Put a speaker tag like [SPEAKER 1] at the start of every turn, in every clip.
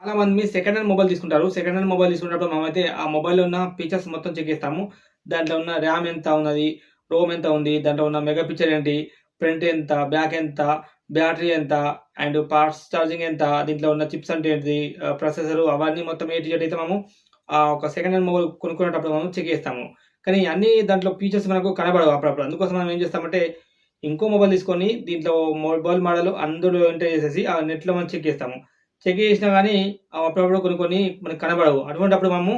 [SPEAKER 1] చాలా మంది second hand mobile తీసుకుంటారు. సెకండ్ హ్యాండ్ మొబైల్ తీసుకున్నప్పుడు మనమైతే ఆ మొబైల్‌లో ఉన్న ఫీచర్స్ మొత్తం చెక్ చేస్తాము. దాంట్లో ఉన్న ర్యామ్ ఎంత ఉన్నది, రోమ్ ఎంత ఉంది, దాంట్లో ఉన్న మెగా పిక్చర్ ఏంటి, ఫ్రంట్ ఎంత, బ్యాక్ ఎంత, బ్యాటరీ ఎంత, అండ్ ఫాస్ట్ ఛార్జింగ్ ఎంత, దీంట్లో ఉన్న చిప్స్ అంటే ఏంటిది, ప్రాసెసర్ అవన్నీ మొత్తం ఏ టు జెడ్ అయితే మనము ఒక సెకండ్ హ్యాండ్ మొబైల్ కొనుక్కునేటప్పుడు మనం చెక్ చేస్తాము. కానీ అన్నీ దాంట్లో ఫీచర్స్ మనకు కనబడవు అప్పుడప్పుడు. అందుకోసం మనం ఏం చేస్తామంటే ఇంకో మొబైల్ తీసుకొని దీంట్లో మొబైల్ మోడల్ అందులో ఎంటర్ చేసేసి ఆ నెట్‌లో మనం చెక్ చేస్తాము. చెక్ చేసినా గానీ అప్పుడప్పుడు కొన్ని మనకు కనబడవు. అటువంటప్పుడు మనము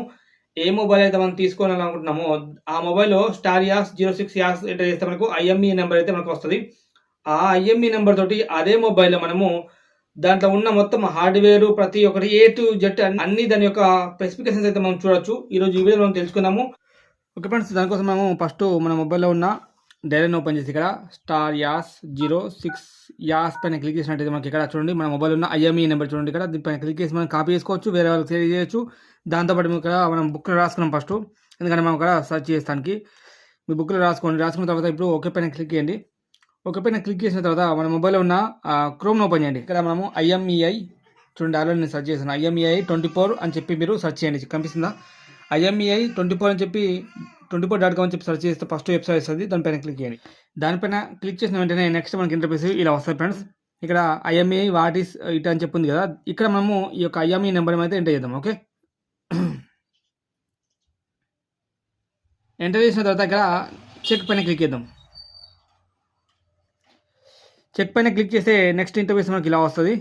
[SPEAKER 1] ఏ మొబైల్ అయితే మనం తీసుకోవాలనుకుంటున్నామో ఆ మొబైల్‌లో స్టార్ యాస్ 06 యాస్ ఎంటర్ చేస్తే మనకు ఐఎంఈ నంబర్ అయితే మనకొస్తది. ఆ ఐఎంఈ నంబర్ తోటి అదే మొబైల్‌లో మనము దాంట్లో ఉన్న మొత్తం హార్డ్‌వేర్ ప్రతి ఒక్కటి ఏ టు జెడ్ అన్ని దాని యొక్క స్పెసిఫికేషన్స్ అయితే మనం చూడొచ్చు. ఈరోజు ఈ వీడియోలో మనం తెలుసుకుందాము. ఓకే ఫ్రెండ్స్, దానికోసం మనము ఫస్ట్ మన మొబైల్‌లో ఉన్న డైరీని ఓపెన్ చేసి ఇక్కడ స్టార్ యాస్ 06 యాస్ పైన క్లిక్ చేసినట్టయితే మనకి ఇక్కడ చూడండి మన మొబైల్ ఉన్న ఐఎంఈ నెంబర్ చూడండి. ఇక్కడ దీనిపైన క్లిక్ చేసి మనం కాపీ చేసుకోవచ్చు, వేరే వాళ్ళకి షేర్ చేయొచ్చు. దాంతోపాటు ఇక్కడ మనం బుక్లో రాసుకున్నాం ఫస్ట్, ఎందుకంటే మనం ఇక్కడ సెర్చ్ చేస్తానికి మీ బుక్లో రాసుకున్న తర్వాత ఇప్పుడు ఓకే పైన క్లిక్ చేయండి. ఓకే పైన క్లిక్ చేసిన తర్వాత మన మొబైల్లో ఉన్న క్రోమ్ని ఓపెన్ చేయండి. ఇక్కడ మనము ఐఎంఈఐ చూడండి, ఆల్రెడీ నేను సెర్చ్ చేశాను. ఐఎంఈఐ 24 అని చెప్పి మీరు సెర్చ్ చేయండి. కనిపిస్తుందా? ఐఎంఈఐ 24 అని చెప్పి 24.com అని చెప్పి సెర్చ్ చేస్తే ఫస్ట్ వెబ్సైట్ వస్తుంది. దానిపైన క్లిక్ చేయండి. దానిపైన క్లిక్ చేసిన వెంటనే నెక్స్ట్ మనకి ఇంటర్ఫేస్ ఇలా వస్తుంది ఫ్రెండ్స్. ఇక్కడ ఐఎంఈఐ వాట్ ఈస్ ఇట్ అని చెప్పి ఉంది కదా, ఇక్కడ మనము ఈ యొక్క ఐఎంఈ నెంబర్ అయితే ఎంటర్ చేద్దాం. ఓకే, ఎంటర్ చేసిన తర్వాత ఇక్కడ చెక్ పైన క్లిక్ చేద్దాం. చెక్ పైన క్లిక్ చేస్తే నెక్స్ట్ ఇంటర్ఫేస్ మనకి ఇలా వస్తుంది.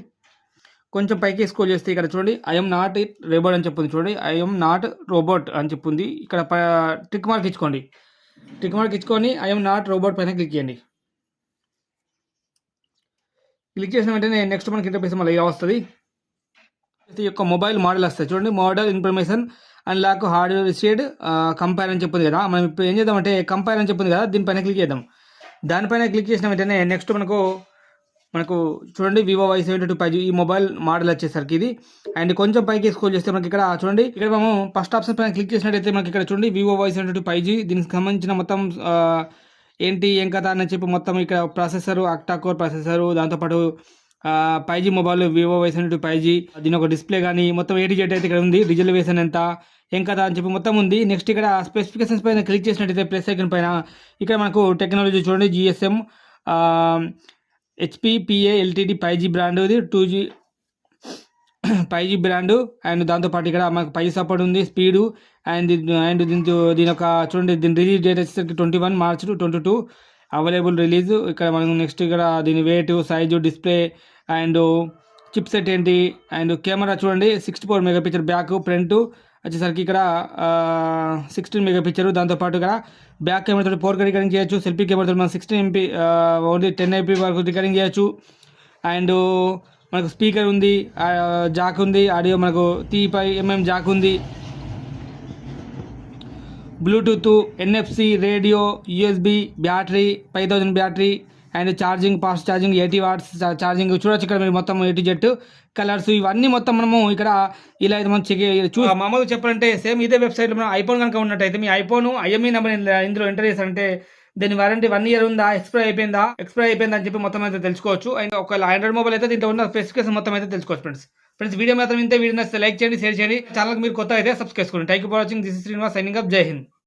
[SPEAKER 1] కొంచెం పైకి స్క్రోల్ చేస్తే ఇక్కడ చూడండి ఐఎమ్ నాట్ రోబోట్ అని చెప్పింది. చూడండి ఐఎమ్ నాట్ రోబోట్ అని చెప్పింది. ఇక్కడ టిక్ మార్క్ ఇచ్చుకోండి. టిక్ మార్క్ ఇచ్చుకొని ఐఎమ్ నాట్ రోబోట్ పైన క్లిక్ చేయండి. క్లిక్ చేసిన వెంటనే నెక్స్ట్ మనకి ఇంటర్ఫేస్ మళ్ళీ ఇలా వస్తుంది. ఈ యొక్క మొబైల్ మోడల్ వస్తుంది చూడండి. Model information and lock hardware రిసీడ్ కంపైర్ అని చెప్పింది కదా. మనం ఇప్పుడు ఏం చేద్దామంటే కంపైర్ అని చెప్పింది కదా, దీనిపైన క్లిక్ చేద్దాం. దానిపైన క్లిక్ చేసిన వెంటనే నెక్స్ట్ మనకు చూడండి వివో Y72 5G ఈ మొబైల్ మోడల్ వచ్చేసరికి ఇది. అండ్ కొంచెం పైకి స్క్రోల్ చేస్తే మనకి ఇక్కడ చూడండి, ఇక్కడ మనం ఫస్ట్ ఆప్షన్ పైన క్లిక్ చేసినట్టయితే మనకి ఇక్కడ చూడండి వివో Y72 5G, దీనికి సంబంధించిన మొత్తం ఏంటి ఏం కథ అని చెప్పి మొత్తం ఇక్కడ ప్రాసెసర్ అక్టా కోర్ ప్రాసెసర్, దాంతోపాటు 5G mobile Vivo Y72 5G, దీని ఒక డిస్ప్లే కానీ మొత్తం ఏ టు జెడ్ అయితే ఇక్కడ ఉంది. రిజర్వేషన్ ఎంత ఏం కదా అని చెప్పి మొత్తం ఉంది. నెక్స్ట్ ఇక్కడ స్పెసిఫికేషన్స్ పైన క్లిక్ చేసినట్టయితే ప్లస్ ఐకాన్ పైన ఇక్కడ మనకు టెక్నాలజీ చూడండి GSM HP PA LTD 5G brand, ఇది 2G 5G బ్రాండ్. అండ్ దాంతోపాటు ఇక్కడ మనకు 5G సపోర్ట్ ఉంది, స్పీడు. అండ్ దీని యొక్క చూడండి దీని రిలీజ్ డేట్ వచ్చేసరికి 21 మార్చ్ 2022 అవైలబుల్ రిలీజ్. ఇక్కడ మనకు నెక్స్ట్ ఇక్కడ దీని weight, size, display and chipset ఏంటి. అండ్ కెమెరా చూడండి 64 మెగా పిక్చర్ బ్యాక్, ఫ్రంట్ వచ్చేసరికి ఇక్కడ 16 మెగా పిక్చర్. దాంతోపాటు ఇక్కడ బ్యాక్ కెమెరాతో 4K రికార్డింగ్ చేయొచ్చు. సెల్ఫీ కెమెరాతో మనం 16 MP ఓన్లీ 10 MP వరకు రికార్డింగ్ చేయొచ్చు. అండ్ మనకు స్పీకర్ ఉంది, జాక్ ఉంది, ఆడియో మనకు 3.5mm జాక్ ఉంది, Bluetooth, NFC, radio, USB, battery 5000 battery. And charging, fast charging 80 watts charging చూడొచ్చు. ఇక్కడ మీరు మొత్తం ఏ టు జెడ్ కలర్స్ ఇవన్నీ మొత్తం మనము ఇక్కడ ఇలా అయితే మనం చెక్ మామూలుగా చెప్పాలంటే సేమ్ ఇదే వెబ్సైట్లో మనం ఐఫోన్ కనుక ఉన్నట్టయితే మీ ఐఫోన్ ఐఎంఈ నెంబర్ ఇందులో ఎంటర్ చేశారంటే దీని వారంటీ 1 year ఉందా, ఎక్స్పైర్ అయిపోయిందా అని చెప్పి మొత్తం అయితే తెలుసుకోవచ్చు. అండ్ ఒక ఆండ్రాయిడ్ మొబైల్ అయితే దీంట్లో ఉన్న స్పెసిఫికేషన్ మొత్తం అయితే తెలుసుకోవచ్చు ఫ్రెండ్స్. వీడియో మాత్రం ఇంతే. వీడియో నచ్చితే లైక్ చేయండి, షేర్ చేయండి. ఛానల్కి మీరు కొత్త అయితే సబ్స్క్రైబ్ చేసుకోండి. Thank you for watching. This is Srinivas signing up. జై హింద్.